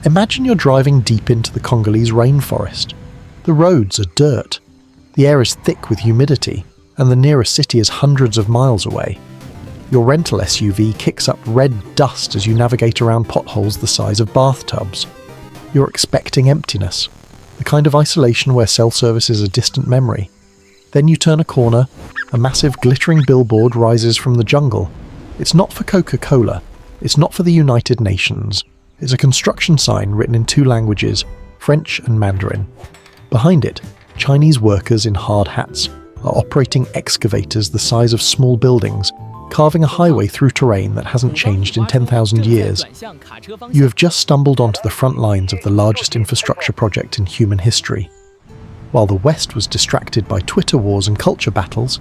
Imagine you're driving deep into the Congolese rainforest. The roads are dirt. The air is thick with humidity, and the nearest city is hundreds of miles away. Your rental SUV kicks up red dust as you navigate around potholes the size of bathtubs. You're expecting emptiness, the kind of isolation where cell service is a distant memory. Then you turn a corner, a massive glittering billboard rises from the jungle. It's not for Coca-Cola, it's not for the United Nations. It's a construction sign written in two languages, French and Mandarin. Behind it, Chinese workers in hard hats are operating excavators the size of small buildings, carving a highway through terrain that hasn't changed in 10,000 years. You have just stumbled onto the front lines of the largest infrastructure project in human history. While the West was distracted by Twitter wars and culture battles,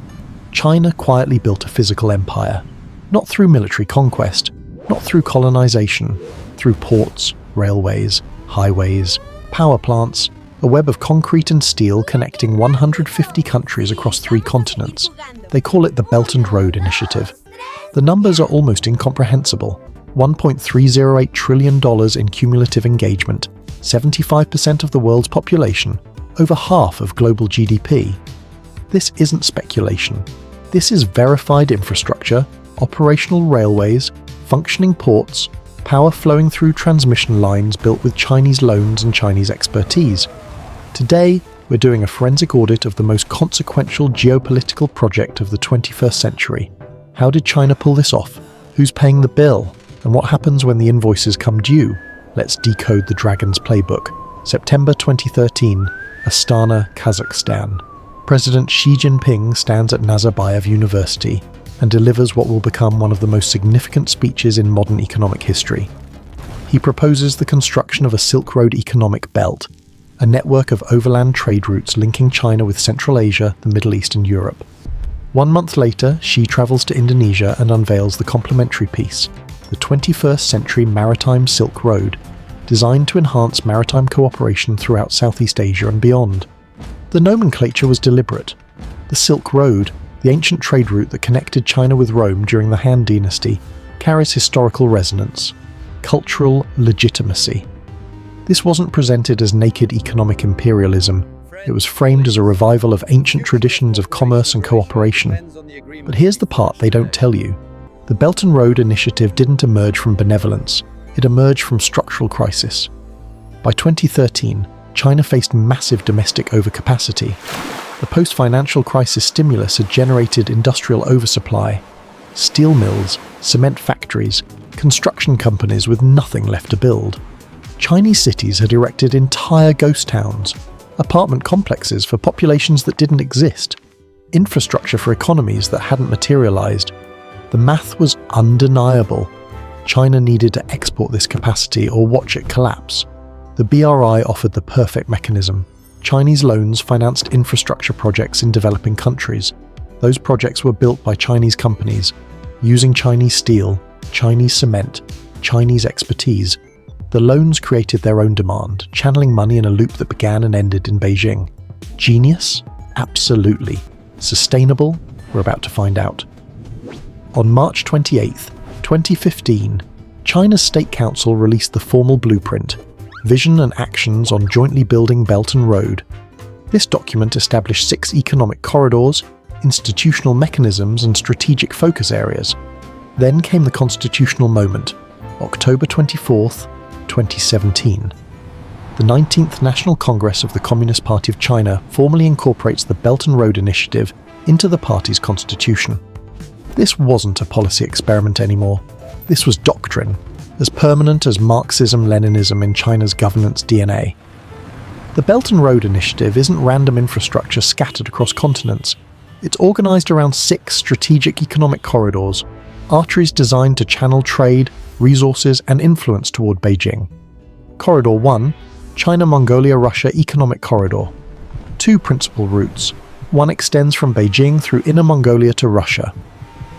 China quietly built a physical empire. Not through military conquest, not through colonization, through ports, railways, highways, power plants, a web of concrete and steel connecting 150 countries across 3 continents. They call it the Belt and Road Initiative. The numbers are almost incomprehensible. $1.308 trillion in cumulative engagement, 75% of the world's population, over half of global GDP. This isn't speculation. This is verified infrastructure, operational railways, functioning ports, power flowing through transmission lines built with Chinese loans and Chinese expertise. Today, we're doing a forensic audit of the most consequential geopolitical project of the 21st century. How did China pull this off? Who's paying the bill? And what happens when the invoices come due? Let's decode the dragon's playbook. September 2013, Astana, Kazakhstan. President Xi Jinping stands at Nazarbayev University and delivers what will become one of the most significant speeches in modern economic history. He proposes the construction of a Silk Road economic belt, a network of overland trade routes linking China with Central Asia, the Middle East and Europe. 1 month later, Xi travels to Indonesia and unveils the complementary piece, the 21st Century Maritime Silk Road, designed to enhance maritime cooperation throughout Southeast Asia and beyond. The nomenclature was deliberate. The Silk Road, the ancient trade route that connected China with Rome during the Han Dynasty, carries historical resonance, cultural legitimacy. This wasn't presented as naked economic imperialism. It was framed as a revival of ancient traditions of commerce and cooperation. But here's the part they don't tell you. The Belt and Road Initiative didn't emerge from benevolence. It emerged from structural crisis. By 2013, China faced massive domestic overcapacity. The post-financial crisis stimulus had generated industrial oversupply. Steel mills, cement factories, construction companies with nothing left to build. Chinese cities had erected entire ghost towns, apartment complexes for populations that didn't exist, infrastructure for economies that hadn't materialized. The math was undeniable. China needed to export this capacity or watch it collapse. The BRI offered the perfect mechanism. Chinese loans financed infrastructure projects in developing countries. Those projects were built by Chinese companies, using Chinese steel, Chinese cement, Chinese expertise. The loans created their own demand, channeling money in a loop that began and ended in Beijing. Genius? Absolutely. Sustainable? We're about to find out. On March 28, 2015, China's State Council released the formal blueprint, Vision and Actions on Jointly Building Belt and Road. This document established 6 economic corridors, institutional mechanisms and strategic focus areas. Then came the constitutional moment, October 24th, 2017. The 19th National Congress of the Communist Party of China formally incorporates the Belt and Road Initiative into the party's constitution. This wasn't a policy experiment anymore. This was doctrine, as permanent as Marxism-Leninism in China's governance DNA. The Belt and Road Initiative isn't random infrastructure scattered across continents. It's organized around 6 strategic economic corridors, arteries designed to channel trade, resources and influence toward Beijing. Corridor 1, China-Mongolia-Russia Economic Corridor. 2 principal routes. One extends from Beijing through Inner Mongolia to Russia.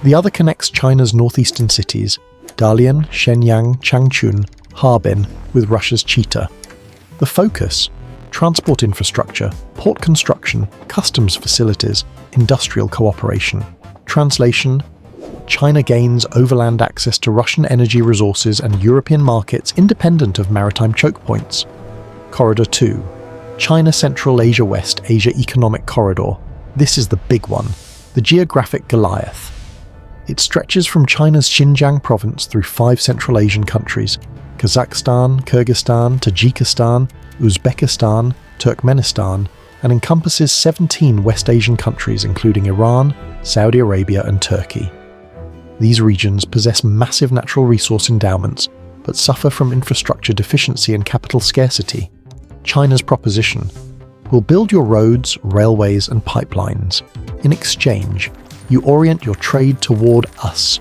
The other connects China's northeastern cities, Dalian, Shenyang, Changchun, Harbin, with Russia's Chita. The focus: transport infrastructure, port construction, customs facilities, industrial cooperation. Translation: China gains overland access to Russian energy resources and European markets independent of maritime choke points. Corridor 2. China Central Asia West Asia Economic Corridor. This is the big one, the geographic Goliath. It stretches from China's Xinjiang province through 5 Central Asian countries: Kazakhstan, Kyrgyzstan, Tajikistan, Uzbekistan, Turkmenistan, and encompasses 17 West Asian countries including Iran, Saudi Arabia and Turkey. These regions possess massive natural resource endowments, but suffer from infrastructure deficiency and capital scarcity. China's proposition: we'll build your roads, railways and pipelines. In exchange, you orient your trade toward us.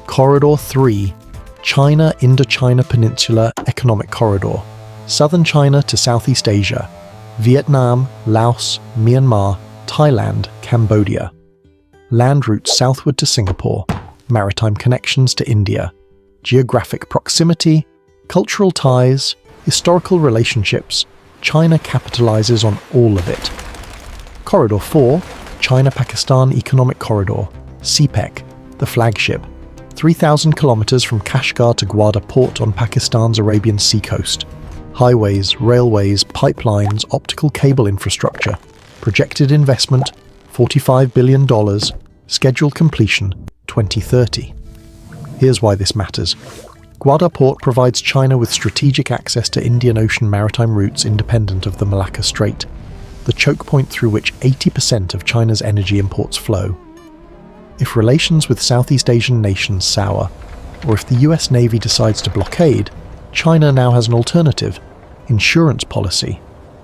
Corridor 3. China Indochina Peninsula Economic Corridor. Southern China to Southeast Asia. Vietnam, Laos, Myanmar, Thailand, Cambodia. Land routes southward to Singapore. Maritime connections to India. Geographic proximity, cultural ties, historical relationships. China capitalizes on all of it. Corridor 4. China-Pakistan Economic Corridor, CPEC, the flagship, 3,000 kilometers from Kashgar to Gwadar port on Pakistan's Arabian Sea coast. Highways, railways, pipelines, optical cable infrastructure. Projected investment, $45 billion. Scheduled completion, 2030. Here's why this matters. Gwadar port provides China with strategic access to Indian Ocean maritime routes independent of the Malacca Strait, the choke point through which 80% of China's energy imports flow. If relations with Southeast Asian nations sour, or if the US Navy decides to blockade, China now has an alternative: insurance policy,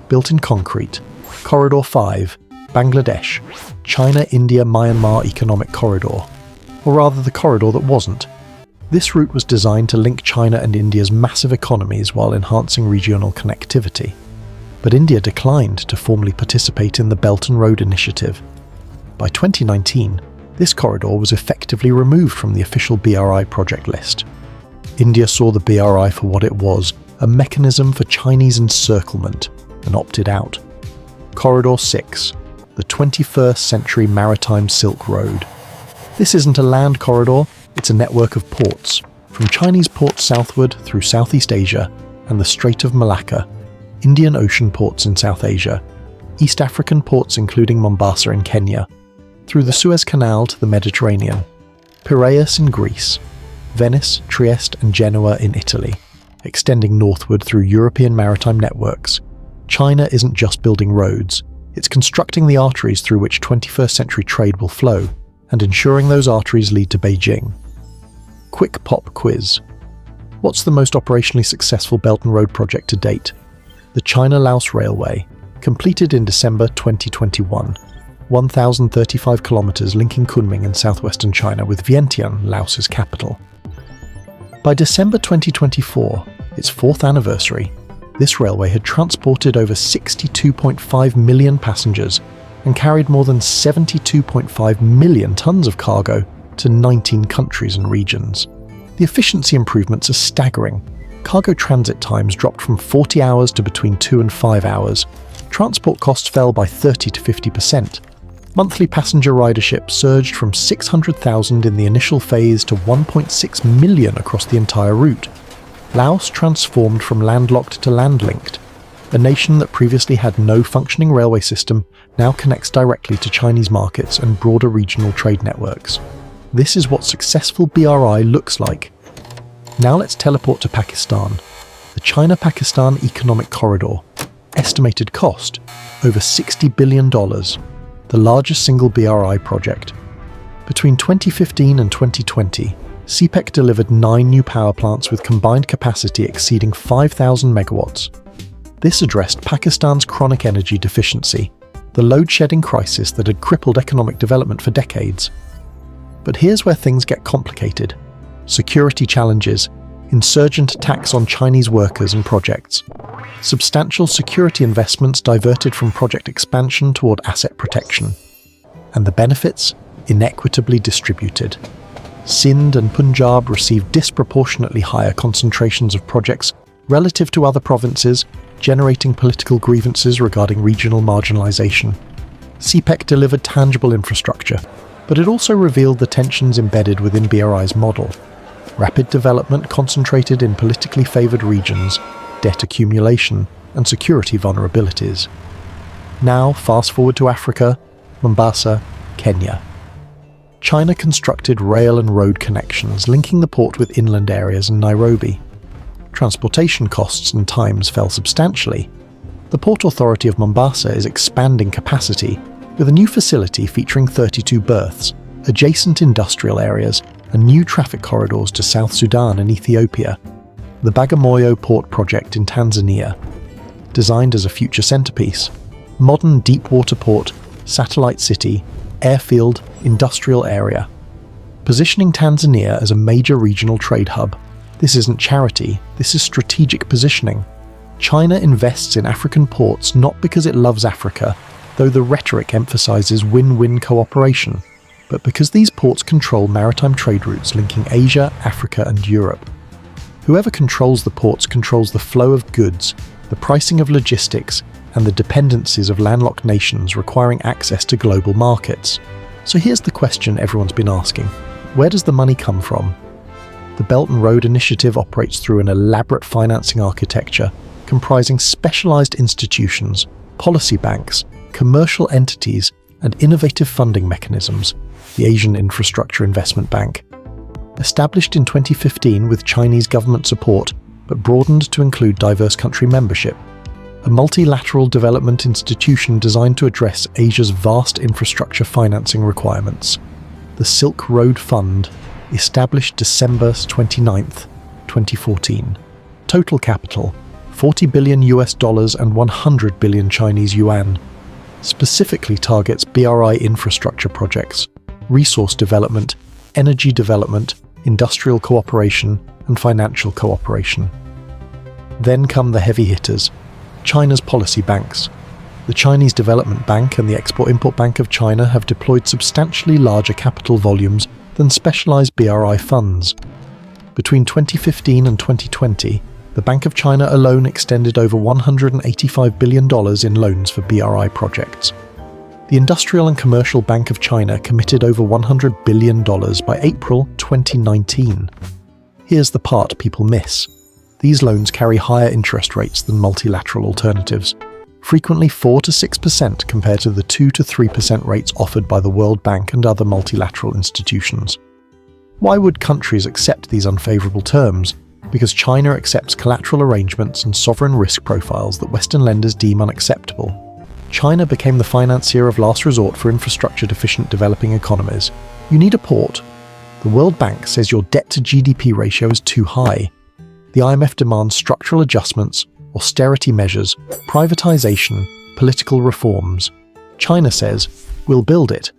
built in concrete. Corridor 5, Bangladesh, China-India-Myanmar Economic Corridor, or rather the corridor that wasn't. This route was designed to link China and India's massive economies while enhancing regional connectivity. But India declined to formally participate in the Belt and Road Initiative. By 2019, this corridor was effectively removed from the official BRI project list. India saw the BRI for what it was, a mechanism for Chinese encirclement, and opted out. Corridor 6, the 21st Century Maritime Silk Road. This isn't a land corridor, it's a network of ports, from Chinese ports southward through Southeast Asia and the Strait of Malacca, Indian Ocean ports in South Asia, East African ports including Mombasa in Kenya, through the Suez Canal to the Mediterranean, Piraeus in Greece, Venice, Trieste and Genoa in Italy, extending northward through European maritime networks. China isn't just building roads, it's constructing the arteries through which 21st century trade will flow, and ensuring those arteries lead to Beijing. Quick pop quiz. What's the most operationally successful Belt and Road project to date? The China-Laos Railway, completed in December 2021, 1,035 kilometers linking Kunming in southwestern China with Vientiane, Laos's capital. By December 2024, its 4th anniversary, this railway had transported over 62.5 million passengers and carried more than 72.5 million tons of cargo to 19 countries and regions. The efficiency improvements are staggering. Cargo transit times dropped from 40 hours to between 2 and 5 hours. Transport costs fell by 30 to 50%. Monthly passenger ridership surged from 600,000 in the initial phase to 1.6 million across the entire route. Laos transformed from landlocked to land-linked. A nation that previously had no functioning railway system now connects directly to Chinese markets and broader regional trade networks. This is what successful BRI looks like. Now let's teleport to Pakistan. The China-Pakistan Economic Corridor. Estimated cost, over $60 billion. The largest single BRI project. Between 2015 and 2020, CPEC delivered 9 new power plants with combined capacity exceeding 5,000 megawatts. This addressed Pakistan's chronic energy deficiency, the load-shedding crisis that had crippled economic development for decades. But here's where things get complicated. Security challenges, insurgent attacks on Chinese workers and projects, substantial security investments diverted from project expansion toward asset protection, and the benefits inequitably distributed. Sindh and Punjab received disproportionately higher concentrations of projects relative to other provinces, generating political grievances regarding regional marginalization. CPEC delivered tangible infrastructure, But it also revealed the tensions embedded within BRI's model. Rapid development concentrated in politically favoured regions, debt accumulation, and security vulnerabilities. Now, fast forward to Africa, Mombasa, Kenya. China constructed rail and road connections linking the port with inland areas and Nairobi. Transportation costs and times fell substantially. The Port Authority of Mombasa is expanding capacity with a new facility featuring 32 berths, adjacent industrial areas, and new traffic corridors to South Sudan and Ethiopia. The Bagamoyo Port Project in Tanzania. Designed as a future centerpiece, modern deep-water port, satellite city, airfield, industrial area. Positioning Tanzania as a major regional trade hub. This isn't charity, this is strategic positioning. China invests in African ports not because it loves Africa, though the rhetoric emphasizes win-win cooperation, but because these ports control maritime trade routes linking Asia, Africa, and Europe. Whoever controls the ports controls the flow of goods, the pricing of logistics, and the dependencies of landlocked nations requiring access to global markets. So here's the question everyone's been asking. Where does the money come from? The Belt and Road Initiative operates through an elaborate financing architecture comprising specialized institutions, policy banks, commercial entities, and innovative funding mechanisms, the Asian Infrastructure Investment Bank. Established in 2015 with Chinese government support, but broadened to include diverse country membership, a multilateral development institution designed to address Asia's vast infrastructure financing requirements. The Silk Road Fund, established December 29, 2014. Total capital, $40 billion and 100 billion Chinese yuan. Specifically targets BRI infrastructure projects, resource development, energy development, industrial cooperation, and financial cooperation. Then come the heavy hitters, China's policy banks. The Chinese Development Bank and the Export-Import Bank of China have deployed substantially larger capital volumes than specialized BRI funds. Between 2015 and 2020, the Bank of China alone extended over $185 billion in loans for BRI projects. The Industrial and Commercial Bank of China committed over $100 billion by April 2019. Here's the part people miss. These loans carry higher interest rates than multilateral alternatives, frequently 4 to 6% compared to the 2 to 3% rates offered by the World Bank and other multilateral institutions. Why would countries accept these unfavorable terms? Because China accepts collateral arrangements and sovereign risk profiles that Western lenders deem unacceptable. China became the financier of last resort for infrastructure-deficient developing economies. You need a port. The World Bank says your debt-to-GDP ratio is too high. The IMF demands structural adjustments, austerity measures, privatization, political reforms. China says, we'll build it.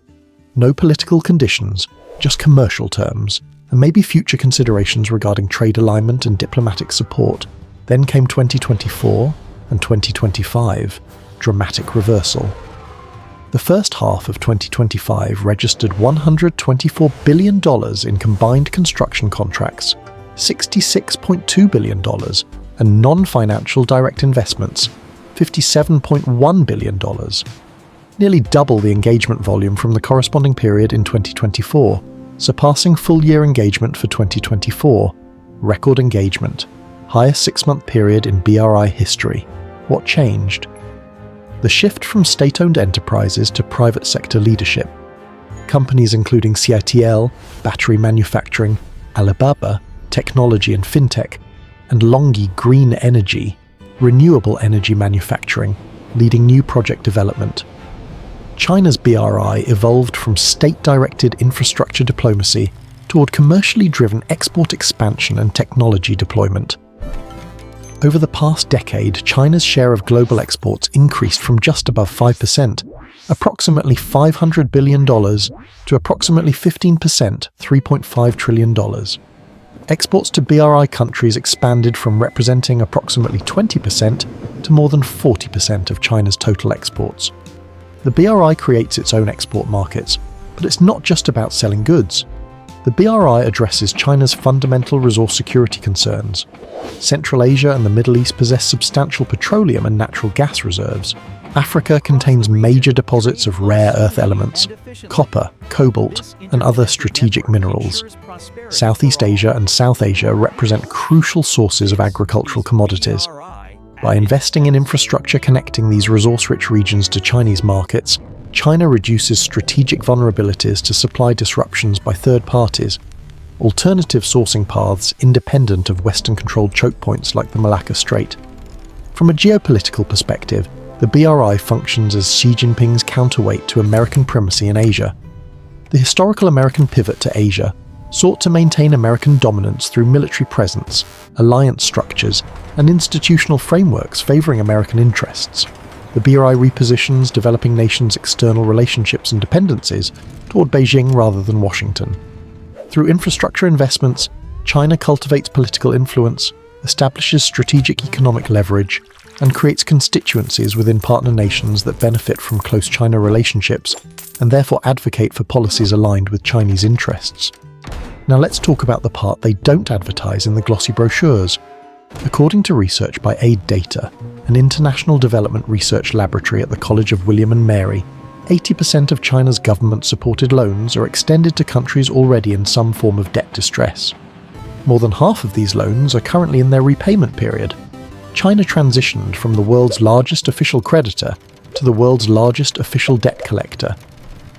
No political conditions, just commercial terms, and maybe future considerations regarding trade alignment and diplomatic support. Then came 2024 and 2025, dramatic reversal. The first half of 2025 registered $124 billion in combined construction contracts, $66.2 billion, and non-financial direct investments, $57.1 billion. Nearly double the engagement volume from the corresponding period in 2024, surpassing full-year engagement for 2024. Record engagement, highest 6-month period in BRI history. What changed? The shift from state-owned enterprises to private sector leadership. Companies including CITL, battery manufacturing, Alibaba, technology and fintech, and Longi Green Energy, renewable energy manufacturing, leading new project development. China's BRI evolved from state-directed infrastructure diplomacy toward commercially driven export expansion and technology deployment. Over the past decade, China's share of global exports increased from just above 5%, approximately $500 billion, to approximately 15%, $3.5 trillion. Exports to BRI countries expanded from representing approximately 20% to more than 40% of China's total exports. The BRI creates its own export markets, but it's not just about selling goods. The BRI addresses China's fundamental resource security concerns. Central Asia and the Middle East possess substantial petroleum and natural gas reserves. Africa contains major deposits of rare earth elements, copper, cobalt, and other strategic minerals. Southeast Asia and South Asia represent crucial sources of agricultural commodities. By investing in infrastructure connecting these resource-rich regions to Chinese markets, China reduces strategic vulnerabilities to supply disruptions by third parties, alternative sourcing paths independent of Western-controlled choke points like the Malacca Strait. From a geopolitical perspective, the BRI functions as Xi Jinping's counterweight to American primacy in Asia. The historical American pivot to Asia sought to maintain American dominance through military presence, alliance structures, and institutional frameworks favoring American interests. The BRI repositions developing nations' external relationships and dependencies toward Beijing rather than Washington. Through infrastructure investments, China cultivates political influence, establishes strategic economic leverage, and creates constituencies within partner nations that benefit from close China relationships and therefore advocate for policies aligned with Chinese interests. Now let's talk about the part they don't advertise in the glossy brochures. According to research by Aid Data, an international development research laboratory at the College of William and Mary, 80% of China's government-supported loans are extended to countries already in some form of debt distress. More than half of these loans are currently in their repayment period. China transitioned from the world's largest official creditor to the world's largest official debt collector.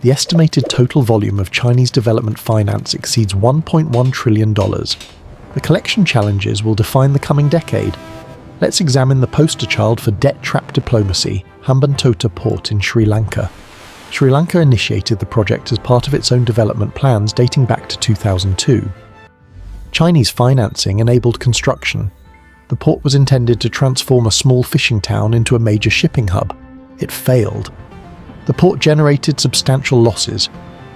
The estimated total volume of Chinese development finance exceeds $1.1 trillion. The collection challenges will define the coming decade. Let's examine the poster child for debt-trap diplomacy, Hambantota Port in Sri Lanka. Sri Lanka initiated the project as part of its own development plans dating back to 2002. Chinese financing enabled construction. The port was intended to transform a small fishing town into a major shipping hub. It failed. The port generated substantial losses.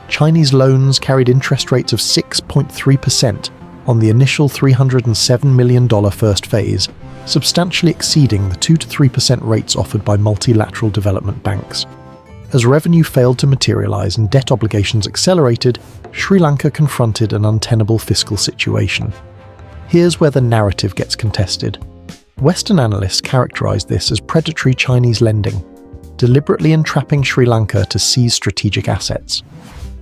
Chinese loans carried interest rates of 6.3% on the initial $307 million first phase, substantially exceeding the 2 to 3% rates offered by multilateral development banks. As revenue failed to materialize and debt obligations accelerated, Sri Lanka confronted an untenable fiscal situation. Here's where the narrative gets contested. Western analysts characterize this as predatory Chinese lending, deliberately entrapping Sri Lanka to seize strategic assets.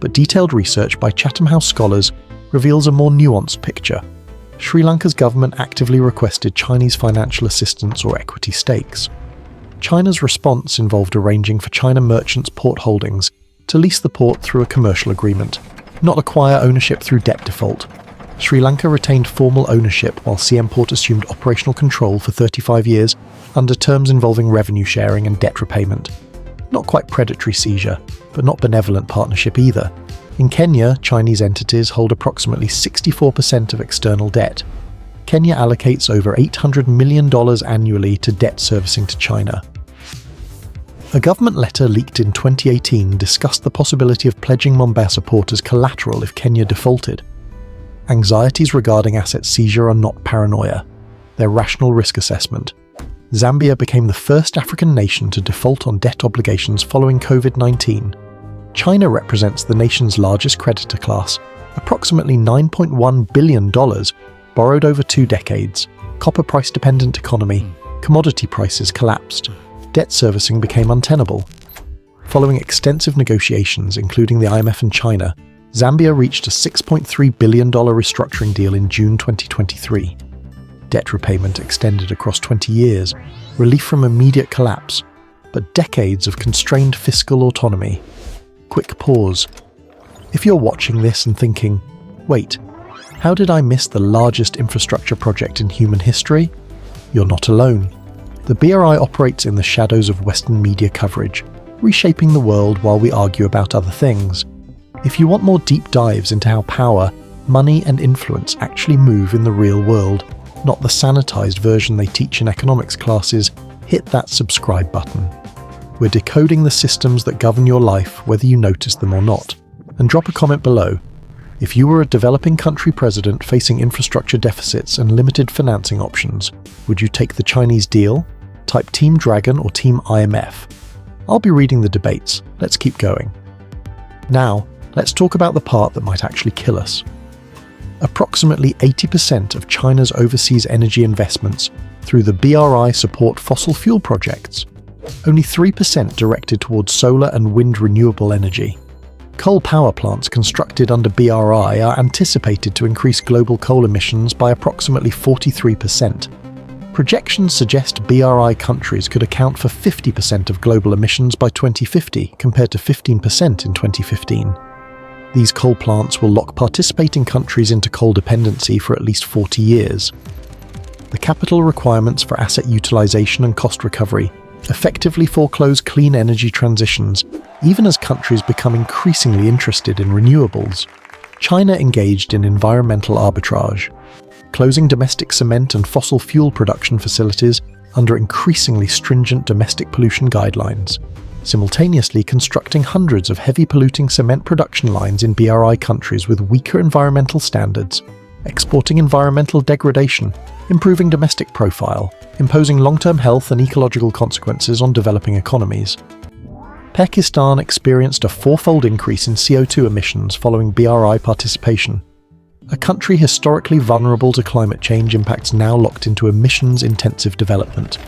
But detailed research by Chatham House scholars reveals a more nuanced picture. Sri Lanka's government actively requested Chinese financial assistance or equity stakes. China's response involved arranging for China Merchants Port Holdings to lease the port through a commercial agreement, not acquire ownership through debt default. Sri Lanka retained formal ownership while CM Port assumed operational control for 35 years under terms involving revenue sharing and debt repayment. Not quite predatory seizure, but not benevolent partnership either. In Kenya, Chinese entities hold approximately 64% of external debt. Kenya allocates over $800 million annually to debt servicing to China. A government letter leaked in 2018 discussed the possibility of pledging Mombasa Port as collateral if Kenya defaulted. Anxieties regarding asset seizure are not paranoia. They're rational risk assessment. Zambia became the first African nation to default on debt obligations following COVID-19. China represents the nation's largest creditor class, approximately $9.1 billion, borrowed over 2 decades. Copper price-dependent economy, commodity prices collapsed. Debt servicing became untenable. Following extensive negotiations, including the IMF and China, Zambia reached a $6.3 billion restructuring deal in June 2023. Debt repayment extended across 20 years, relief from immediate collapse, but decades of constrained fiscal autonomy. Quick pause. If you're watching this and thinking, wait, how did I miss the largest infrastructure project in human history? You're not alone. The BRI operates in the shadows of Western media coverage, reshaping the world while we argue about other things. If you want more deep dives into how power, money and influence actually move in the real world, not the sanitized version they teach in economics classes, hit that subscribe button. We're decoding the systems that govern your life whether you notice them or not. And drop a comment below. If you were a developing country president facing infrastructure deficits and limited financing options, would you take the Chinese deal? Type Team Dragon or Team IMF. I'll be reading the debates. Let's keep going. Now, let's talk about the part that might actually kill us. Approximately 80% of China's overseas energy investments through the BRI support fossil fuel projects, only 3% directed towards solar and wind renewable energy. Coal power plants constructed under BRI are anticipated to increase global coal emissions by approximately 43%. Projections suggest BRI countries could account for 50% of global emissions by 2050 compared to 15% in 2015. These coal plants will lock participating countries into coal dependency for at least 40 years. The capital requirements for asset utilization and cost recovery effectively foreclose clean energy transitions, even as countries become increasingly interested in renewables. China engaged in environmental arbitrage, closing domestic cement and fossil fuel production facilities under increasingly stringent domestic pollution guidelines, simultaneously constructing hundreds of heavy polluting cement production lines in BRI countries with weaker environmental standards, exporting environmental degradation, improving domestic profile, imposing long-term health and ecological consequences on developing economies. Pakistan experienced a fourfold increase in CO2 emissions following BRI participation. A country historically vulnerable to climate change impacts now locked into emissions-intensive development.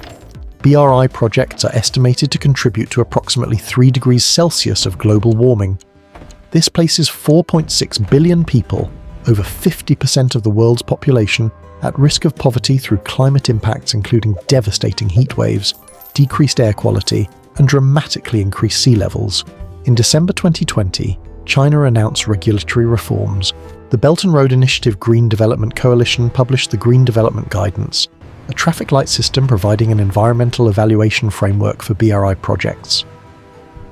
BRI projects are estimated to contribute to approximately 3 degrees Celsius of global warming. This places 4.6 billion people, over 50% of the world's population, at risk of poverty through climate impacts including devastating heat waves, decreased air quality, and dramatically increased sea levels. In December 2020, China announced regulatory reforms. The Belt and Road Initiative Green Development Coalition published the Green Development Guidance, a traffic light system providing an environmental evaluation framework for BRI projects.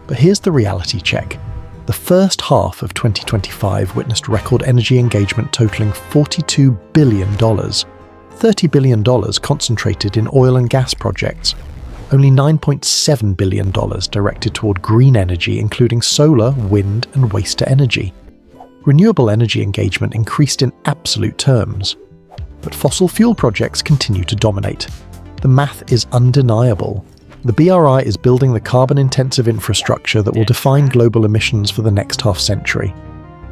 But here's the reality check. The first half of 2025 witnessed record energy engagement totaling $42 billion, $30 billion concentrated in oil and gas projects, only $9.7 billion directed toward green energy including solar, wind, and waste-to-energy. Renewable energy engagement increased in absolute terms, but fossil fuel projects continue to dominate. The math is undeniable. The BRI is building the carbon-intensive infrastructure that will define global emissions for the next half-century.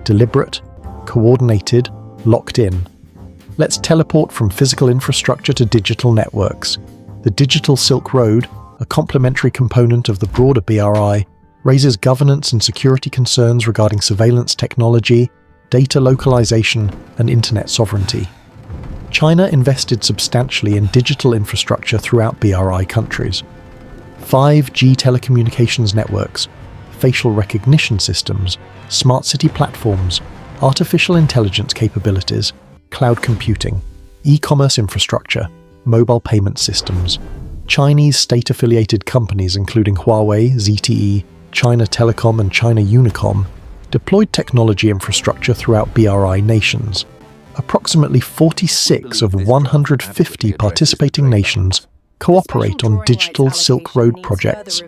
Deliberate, coordinated, locked in. Let's teleport from physical infrastructure to digital networks. The Digital Silk Road, a complementary component of the broader BRI, raises governance and security concerns regarding surveillance technology, data localization, and internet sovereignty. China invested substantially in digital infrastructure throughout BRI countries. 5G telecommunications networks, facial recognition systems, smart city platforms, artificial intelligence capabilities, cloud computing, e-commerce infrastructure, mobile payment systems. Chinese state-affiliated companies including Huawei, ZTE, China Telecom and China Unicom deployed technology infrastructure throughout BRI nations. Approximately 46 of 150 participating nations cooperate on digital Silk Road projects.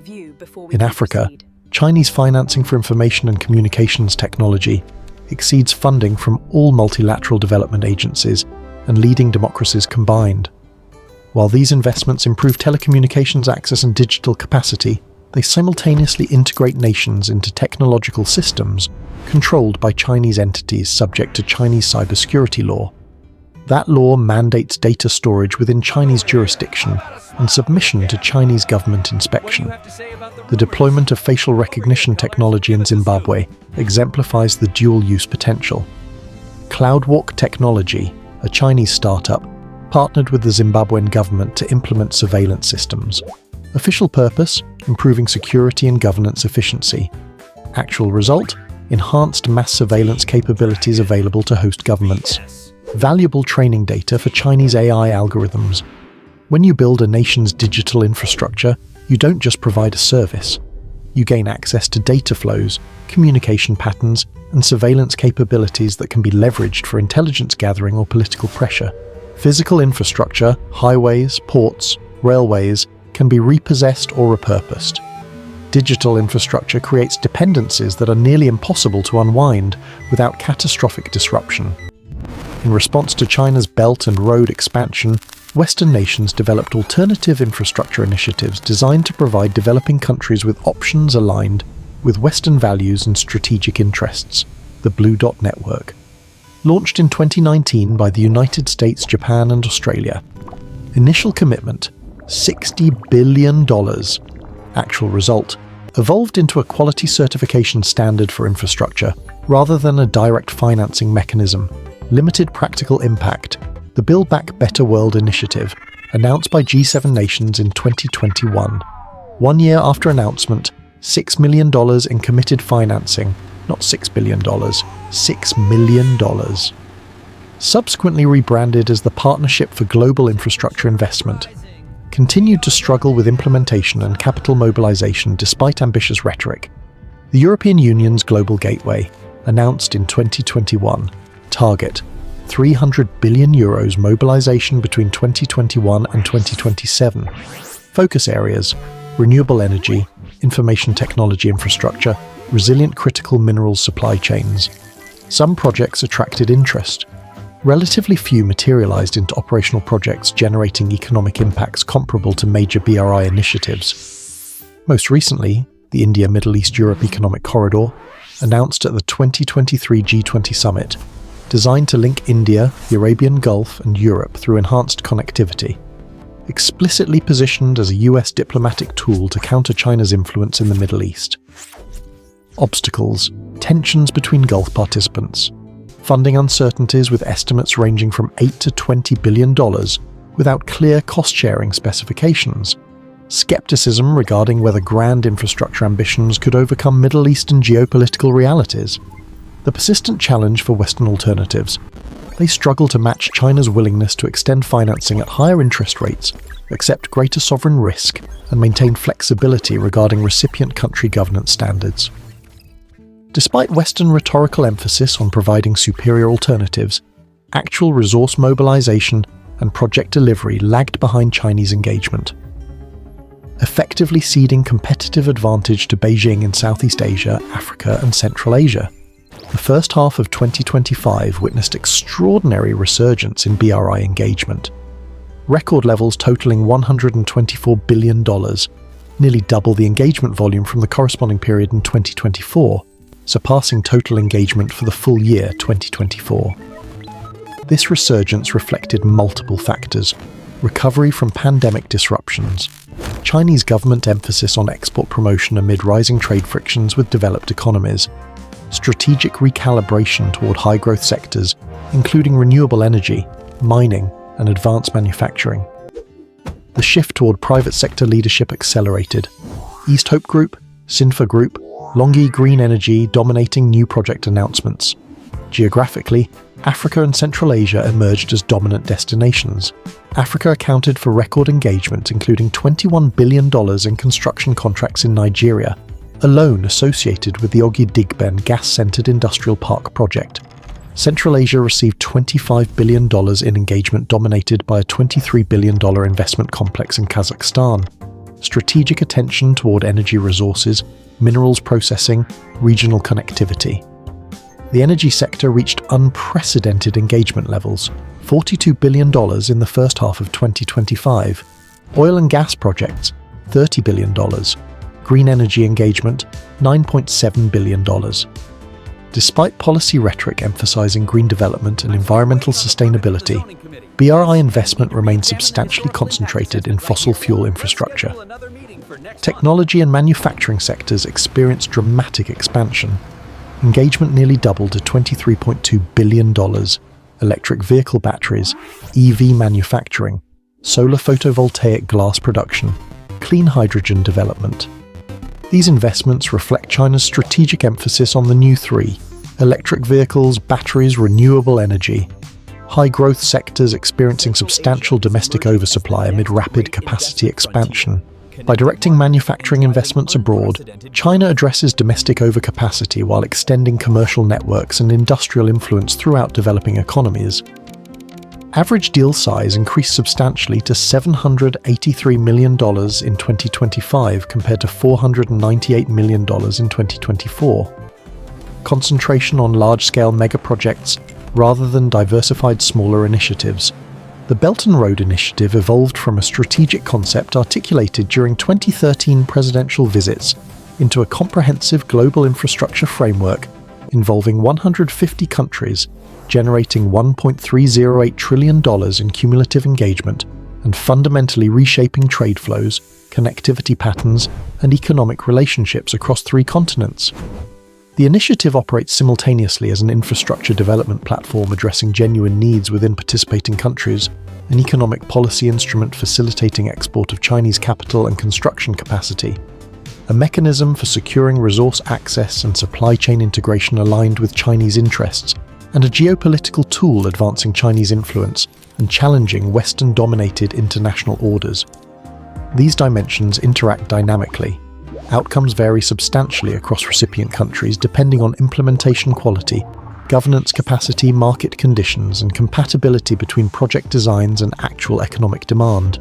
In Africa, Chinese financing for information and communications technology exceeds funding from all multilateral development agencies and leading democracies combined. While these investments improve telecommunications access and digital capacity, they simultaneously integrate nations into technological systems controlled by Chinese entities subject to Chinese cybersecurity law. That law mandates data storage within Chinese jurisdiction and submission to Chinese government inspection. The deployment of facial recognition technology in Zimbabwe exemplifies the dual-use potential. CloudWalk Technology, a Chinese startup, partnered with the Zimbabwean government to implement surveillance systems. Official purpose: improving security and governance efficiency. Actual result: enhanced mass surveillance capabilities available to host governments. Valuable training data for Chinese AI algorithms. When you build a nation's digital infrastructure, you don't just provide a service. You gain access to data flows, communication patterns, and surveillance capabilities that can be leveraged for intelligence gathering or political pressure. Physical infrastructure, highways, ports, railways, can be repossessed or repurposed. Digital infrastructure creates dependencies that are nearly impossible to unwind without catastrophic disruption. In response to China's Belt and Road expansion, Western nations developed alternative infrastructure initiatives designed to provide developing countries with options aligned with Western values and strategic interests. The Blue Dot Network. Launched in 2019 by the United States, Japan and Australia. Initial commitment, $60 billion. Actual result, evolved into a quality certification standard for infrastructure, rather than a direct financing mechanism. Limited practical impact. The Build Back Better World initiative, announced by G7 nations in 2021. 1 year after announcement, $6 million in committed financing, not $6 billion, $6 million. Subsequently rebranded as the Partnership for Global Infrastructure Investment, continued to struggle with implementation and capital mobilization despite ambitious rhetoric. The European Union's Global Gateway, announced in 2021, target €300 billion mobilization between 2021 and 2027. Focus areas: renewable energy, information technology infrastructure, resilient critical minerals supply chains. Some projects attracted interest. Relatively few materialized into operational projects generating economic impacts comparable to major BRI initiatives. Most recently, the India Middle East Europe Economic Corridor, announced at the 2023 G20 Summit, designed to link India, the Arabian Gulf and Europe through enhanced connectivity. Explicitly positioned as a US diplomatic tool to counter China's influence in the Middle East. Obstacles: tensions between Gulf participants. Funding uncertainties with estimates ranging from $8 to $20 billion without clear cost-sharing specifications. Skepticism regarding whether grand infrastructure ambitions could overcome Middle Eastern geopolitical realities. The persistent challenge for Western alternatives. They struggle to match China's willingness to extend financing at higher interest rates, accept greater sovereign risk, and maintain flexibility regarding recipient country governance standards. Despite Western rhetorical emphasis on providing superior alternatives, actual resource mobilization and project delivery lagged behind Chinese engagement. Effectively ceding competitive advantage to Beijing in Southeast Asia, Africa and Central Asia. The first half of 2025 witnessed extraordinary resurgence in BRI engagement. Record levels totaling $124 billion, nearly double the engagement volume from the corresponding period in 2024, surpassing total engagement for the full year 2024. This resurgence reflected multiple factors: recovery from pandemic disruptions, Chinese government emphasis on export promotion amid rising trade frictions with developed economies, strategic recalibration toward high-growth sectors, including renewable energy, mining, and advanced manufacturing. The shift toward private sector leadership accelerated. East Hope Group, Sinfa Group, LONGi Green Energy dominating new project announcements. Geographically, Africa and Central Asia emerged as dominant destinations. Africa accounted for record engagement, including $21 billion in construction contracts in Nigeria, alone associated with the Ogi-Digben gas-centered industrial park project. Central Asia received $25 billion in engagement dominated by a $23 billion investment complex in Kazakhstan. Strategic attention toward energy resources, minerals processing, regional connectivity. The energy sector reached unprecedented engagement levels, $42 billion in the first half of 2025. Oil and gas projects, $30 billion. Green energy engagement, $9.7 billion. Despite policy rhetoric emphasizing green development and environmental sustainability, BRI investment remains substantially concentrated in fossil fuel infrastructure. Technology and manufacturing sectors experienced dramatic expansion. Engagement nearly doubled to $23.2 billion. Electric vehicle batteries, EV manufacturing, solar photovoltaic glass production, clean hydrogen development. These investments reflect China's strategic emphasis on the new three: electric vehicles, batteries, renewable energy. High-growth sectors experiencing substantial domestic oversupply amid rapid capacity expansion. By directing manufacturing investments abroad, China addresses domestic overcapacity while extending commercial networks and industrial influence throughout developing economies. Average deal size increased substantially to $783 million in 2025 compared to $498 million in 2024. Concentration on large-scale megaprojects rather than diversified smaller initiatives. The Belt and Road Initiative evolved from a strategic concept articulated during 2013 presidential visits into a comprehensive global infrastructure framework involving 150 countries generating $1.308 trillion in cumulative engagement and fundamentally reshaping trade flows, connectivity patterns, and economic relationships across 3 continents. The initiative operates simultaneously as an infrastructure development platform addressing genuine needs within participating countries, an economic policy instrument facilitating export of Chinese capital and construction capacity, a mechanism for securing resource access and supply chain integration aligned with Chinese interests, and a geopolitical tool advancing Chinese influence and challenging Western-dominated international orders. These dimensions interact dynamically. Outcomes vary substantially across recipient countries depending on implementation quality, governance capacity, market conditions, and compatibility between project designs and actual economic demand.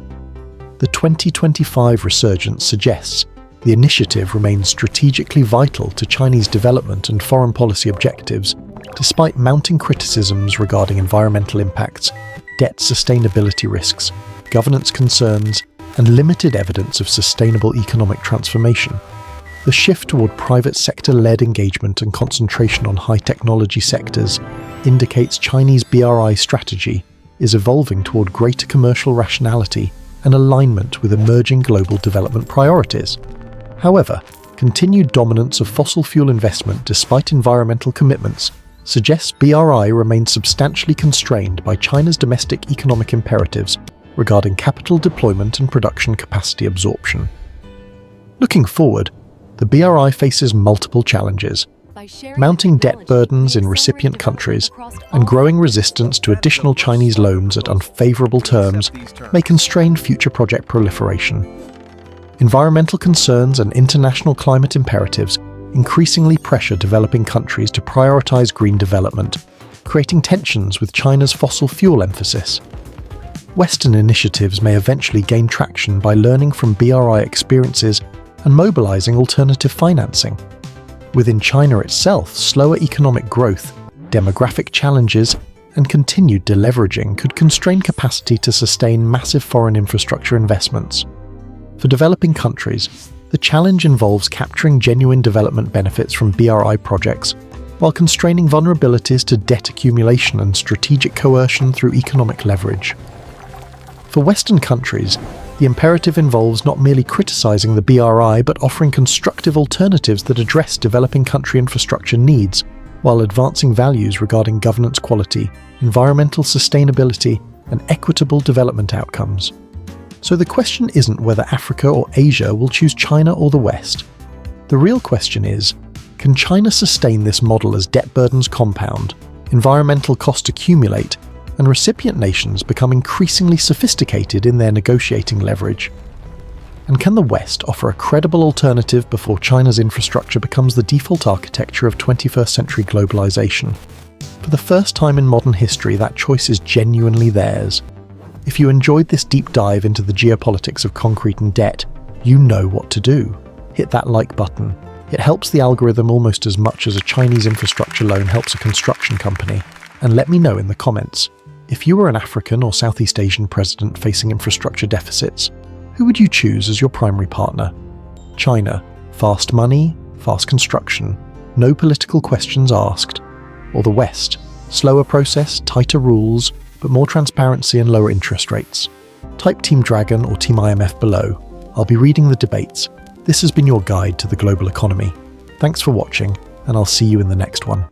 The 2025 resurgence suggests the initiative remains strategically vital to Chinese development and foreign policy objectives, despite mounting criticisms regarding environmental impacts, debt sustainability risks, governance concerns, and limited evidence of sustainable economic transformation. The shift toward private sector-led engagement and concentration on high-technology sectors indicates Chinese BRI strategy is evolving toward greater commercial rationality and alignment with emerging global development priorities. However, continued dominance of fossil fuel investment despite environmental commitments suggests BRI remains substantially constrained by China's domestic economic imperatives regarding capital deployment and production capacity absorption. Looking forward, the BRI faces multiple challenges. Mounting debt burdens in recipient countries and growing resistance to additional Chinese loans at unfavorable terms may constrain future project proliferation. Environmental concerns and international climate imperatives increasingly pressure developing countries to prioritize green development, creating tensions with China's fossil fuel emphasis. Western initiatives may eventually gain traction by learning from BRI experiences and mobilizing alternative financing. Within China itself, slower economic growth, demographic challenges, and continued deleveraging could constrain capacity to sustain massive foreign infrastructure investments. For developing countries, the challenge involves capturing genuine development benefits from BRI projects while constraining vulnerabilities to debt accumulation and strategic coercion through economic leverage. For Western countries, the imperative involves not merely criticizing the BRI but offering constructive alternatives that address developing country infrastructure needs while advancing values regarding governance quality, environmental sustainability, and equitable development outcomes. So the question isn't whether Africa or Asia will choose China or the West. The real question is, can China sustain this model as debt burdens compound, environmental costs accumulate, and recipient nations become increasingly sophisticated in their negotiating leverage? And can the West offer a credible alternative before China's infrastructure becomes the default architecture of 21st century globalization? For the first time in modern history, that choice is genuinely theirs. If you enjoyed this deep dive into the geopolitics of concrete and debt, you know what to do. Hit that like button. It helps the algorithm almost as much as a Chinese infrastructure loan helps a construction company. And let me know in the comments. If you were an African or Southeast Asian president facing infrastructure deficits, who would you choose as your primary partner? China, fast money, fast construction, no political questions asked, or the West, slower process, tighter rules, but more transparency and lower interest rates? Type Team Dragon or Team IMF below. I'll be reading the debates. This has been your guide to the global economy. Thanks for watching, and I'll see you in the next one.